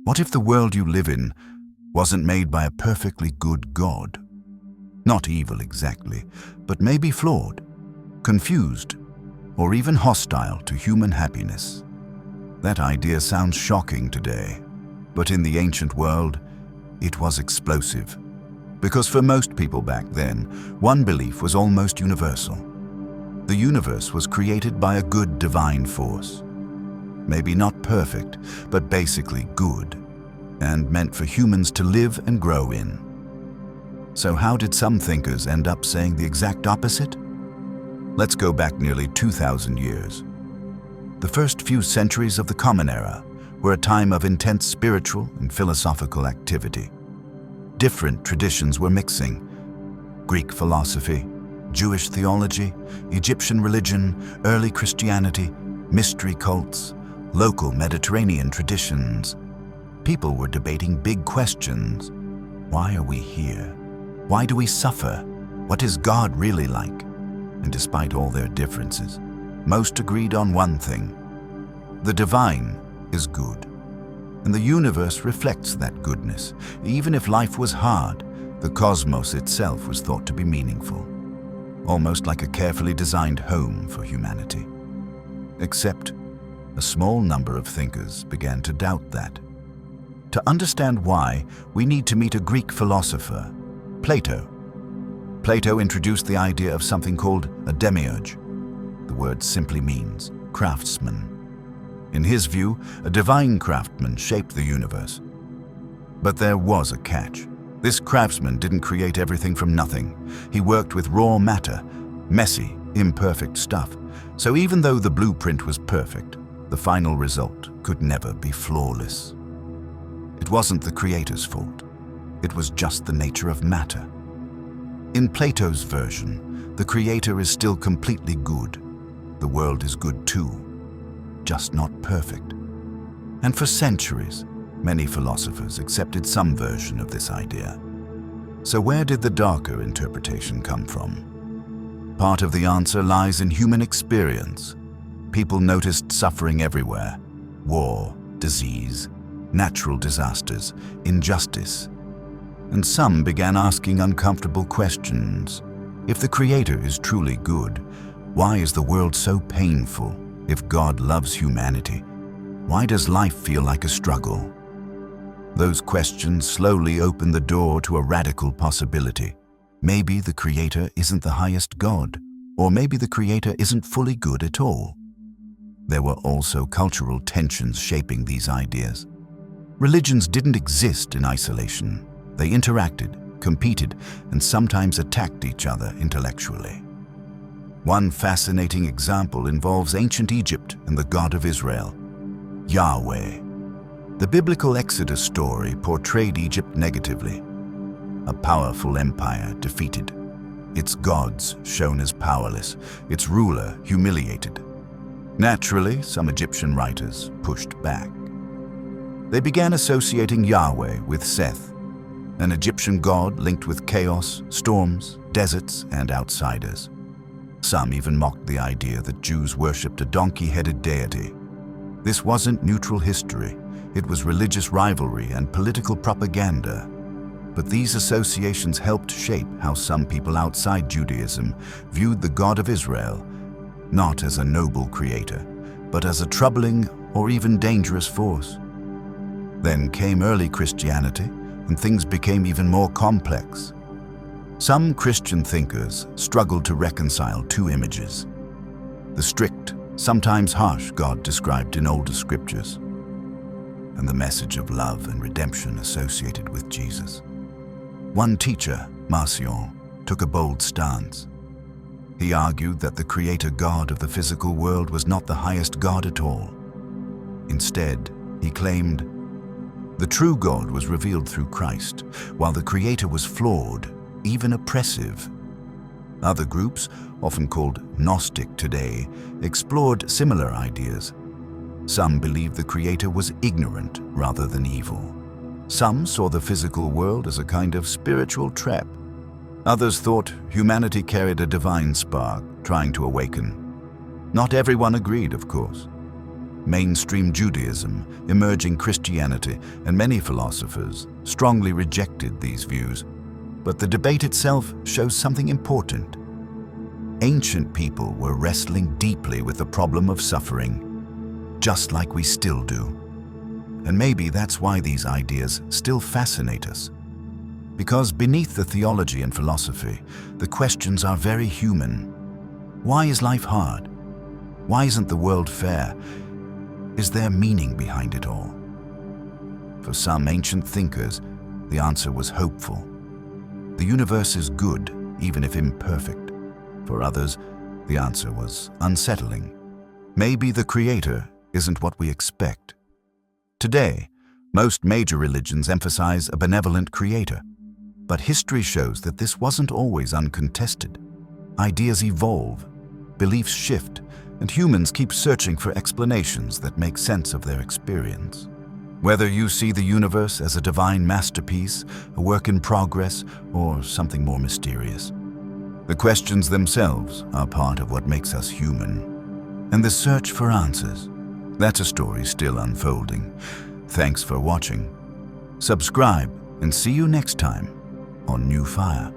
What if the world you live in wasn't made by a perfectly good God? Not evil exactly, but maybe flawed, confused, or even hostile to human happiness. That idea sounds shocking today, but in the ancient world, it was explosive. Because for most people back then, one belief was almost universal. The universe was created by a good divine force. Maybe not perfect, but basically good, and meant for humans to live and grow in. So how did some thinkers end up saying the exact opposite? Let's go back nearly 2,000 years. The first few centuries of the Common Era were a time of intense spiritual and philosophical activity. Different traditions were mixing: Greek philosophy, Jewish theology, Egyptian religion, early Christianity, mystery cults, local Mediterranean traditions. People were debating big questions. Why are we here? Why do we suffer? What is God really like? And despite all their differences, most agreed on one thing: the divine is good. And the universe reflects that goodness. Even if life was hard, the cosmos itself was thought to be meaningful, almost like a carefully designed home for humanity. Except, a small number of thinkers began to doubt that. To understand why, we need to meet a Greek philosopher, Plato. Plato introduced the idea of something called a demiurge. The word simply means craftsman. In his view, a divine craftsman shaped the universe. But there was a catch. This craftsman didn't create everything from nothing. He worked with raw matter, messy, imperfect stuff. So even though the blueprint was perfect, the final result could never be flawless. It wasn't the creator's fault. It was just the nature of matter. In Plato's version, the creator is still completely good. The world is good too, just not perfect. And for centuries, many philosophers accepted some version of this idea. So where did the darker interpretation come from? Part of the answer lies in human experience. People noticed suffering everywhere: war, disease, natural disasters, injustice. And some began asking uncomfortable questions. If the Creator is truly good, why is the world so painful? If God loves humanity, why does life feel like a struggle? Those questions slowly opened the door to a radical possibility. Maybe the Creator isn't the highest God, or maybe the Creator isn't fully good at all. There were also cultural tensions shaping these ideas. Religions didn't exist in isolation. They interacted, competed, and sometimes attacked each other intellectually. One fascinating example involves ancient Egypt and the God of Israel, Yahweh. The biblical Exodus story portrayed Egypt negatively. A powerful empire defeated, its gods shown as powerless, its ruler humiliated. Naturally, some Egyptian writers pushed back. They began associating Yahweh with Seth, an Egyptian god linked with chaos, storms, deserts, and outsiders. Some even mocked the idea that Jews worshipped a donkey-headed deity. This wasn't neutral history. It was religious rivalry and political propaganda. But these associations helped shape how some people outside Judaism viewed the God of Israel, not as a noble creator, but as a troubling or even dangerous force. Then came early Christianity, and things became even more complex. Some Christian thinkers struggled to reconcile two images: the strict, sometimes harsh God described in older scriptures, and the message of love and redemption associated with Jesus. One teacher, Marcion, took a bold stance. He argued that the creator God of the physical world was not the highest God at all. Instead, he claimed, the true God was revealed through Christ, while the creator was flawed, even oppressive. Other groups, often called Gnostic today, explored similar ideas. Some believed the creator was ignorant rather than evil. Some saw the physical world as a kind of spiritual trap. Others thought humanity carried a divine spark, trying to awaken. Not everyone agreed, of course. Mainstream Judaism, emerging Christianity, and many philosophers strongly rejected these views. But the debate itself shows something important. Ancient people were wrestling deeply with the problem of suffering, just like we still do. And maybe that's why these ideas still fascinate us. Because beneath the theology and philosophy, the questions are very human. Why is life hard? Why isn't the world fair? Is there meaning behind it all? For some ancient thinkers, the answer was hopeful. The universe is good, even if imperfect. For others, the answer was unsettling. Maybe the Creator isn't what we expect. Today, most major religions emphasize a benevolent Creator. But history shows that this wasn't always uncontested. Ideas evolve, beliefs shift, and humans keep searching for explanations that make sense of their experience. Whether you see the universe as a divine masterpiece, a work in progress, or something more mysterious, the questions themselves are part of what makes us human. And the search for answers, that's a story still unfolding. Thanks for watching. Subscribe and see you next time on New Fire.